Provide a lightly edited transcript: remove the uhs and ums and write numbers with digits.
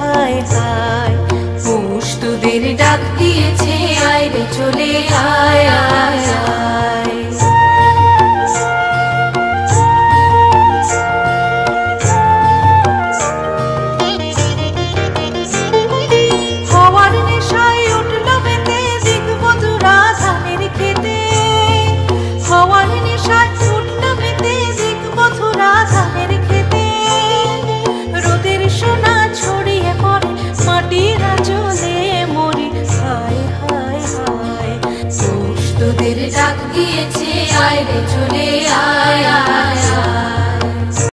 হায় হায় পৌষ তোদের ডাক দিয়েছে আয় রে চলে আয় আয় আয় তোদের ডাক দিয়েছে আয় রে চলে আয় আয়